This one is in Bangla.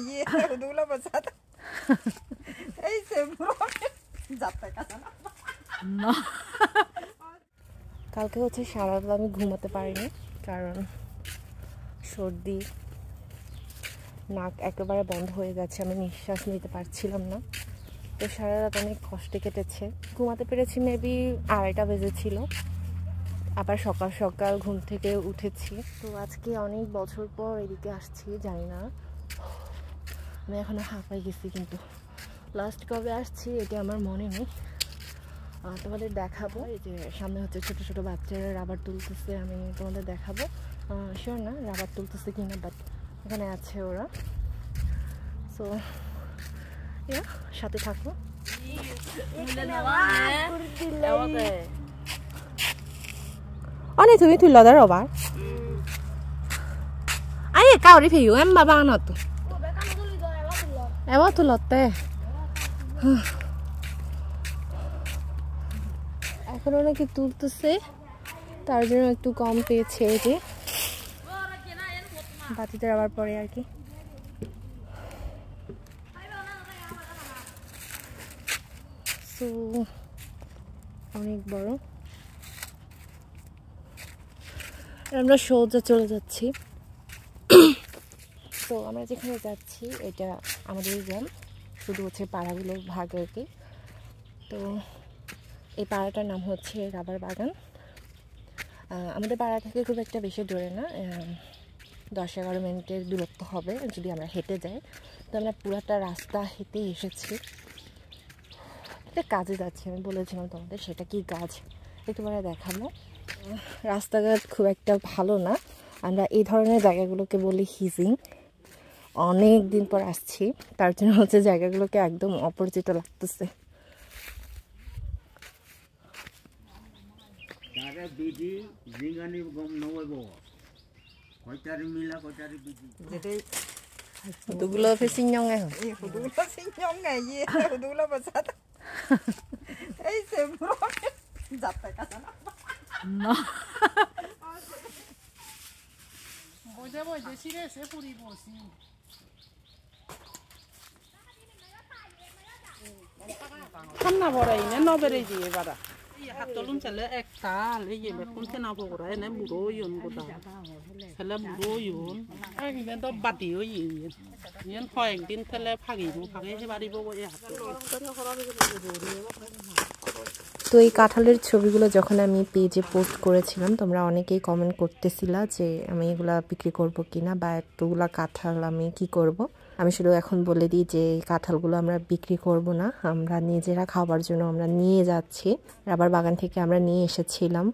ये दूल्हा बचाता ऐसे যাত্রা কাছে না কালকে হচ্ছে সারা রাত আমি ঘুমাতে পারিনি কারণ সর্দি নাক একেবারে বন্ধ হয়ে গেছে আমি নিঃশ্বাস নিতে পারছিলাম না তো সারা রাত অনেক কষ্টে কেটেছে ঘুমাতে পেরেছি মেবি 2:30 বেজেছিল আবার সকাল সকাল ঘুম থেকে উঠেছি তো আজকে অনেক বছর পর এদিকে আসছি জানি না আমি এখনো হাঁপাই গেছি কিন্তু লাস্ট কবে আসছি এটা আমার মনে নেই তোমাদের দেখাবো এই যে সামনে হচ্ছে ছোট ছোট বাচ্চারা রাবার তুলতেছে আমি তোমাদের দেখাবো শিওর না রাবার তুলতেছে কিনা বাট এখানে আছে ওরা সো সাথে থাকো অনেক তুমি তুললা রবার আরে কাউরি ফেইও এম বাবা না তো এবার তুলতে এখন নাকি তুলতেছে তার জন্য একটু কম পেয়েছে এই যে বাতিতে আবার পরে আর কি সো অনেক বড় আমরা সোজা চলে যাচ্ছি তো আমরা যেখানে যাচ্ছি এটা আমাদের গ্রাম শুধু হচ্ছে পাড়াগুলোর ভাগ আর কি তো এই পাড়াটার নাম হচ্ছে রাবার বাগান আমাদের পাড়া থেকে খুব একটা বেশি দূরে না 10-11 মিনিটের দূরত্ব হবে যদি আমরা হেঁটে যাই তো আমরা পুরাটা রাস্তা হেঁটেই এসেছি একটা কাজে যাচ্ছি আমি বলেছিলাম তোমাদের সেটা কি কাজ একটু পরে দেখাবো রাস্তাঘাট খুব একটা ভালো না আমরা এই ধরনের জায়গাগুলোকে বলি হিজিং অনেক দিন পর আসছি তার জন্য হচ্ছে জায়গাগুলোকে একদম অপরিচিত লাগতেছে দুগুলো ফিসিং ñong에 দুগুলো ফিসিং ñong에 ये দুগুলো বসাতা এই সে পুরো যাত্রা কাছে না বজে বজে সিরে সে পুরি বসি খান্না বড়াই না নবেরে দিয়ে বাড়া হাতলুম চলে একটা লেগে বেকুন তেনা বড়া এনে বুড়ো ইয়ন গোটা ছেলে বুড়ো ইয়ন একদিন তো বাতি হই ইয়ন কয়েকদিন ছেলে ফাগিবো ফাগে হেবারিব এই হাত তো এই কাঁঠালের ছবিগুলো যখন আমি পেজে পোস্ট করেছিলাম তোমরা অনেকেই কমেন্ট করতেছিলা যে আমি এগুলা বিক্রি করব কিনা বা এতগুলা কাঁঠাল আমি কি করব আমি শুধু এখন বলে দিই যে এই কাঁঠালগুলো আমরা বিক্রি করব না আমরা নিজেরা খাবার জন্য আমরা নিয়ে যাচ্ছি রাবার বাগান থেকে আমরা নিয়ে এসেছিলাম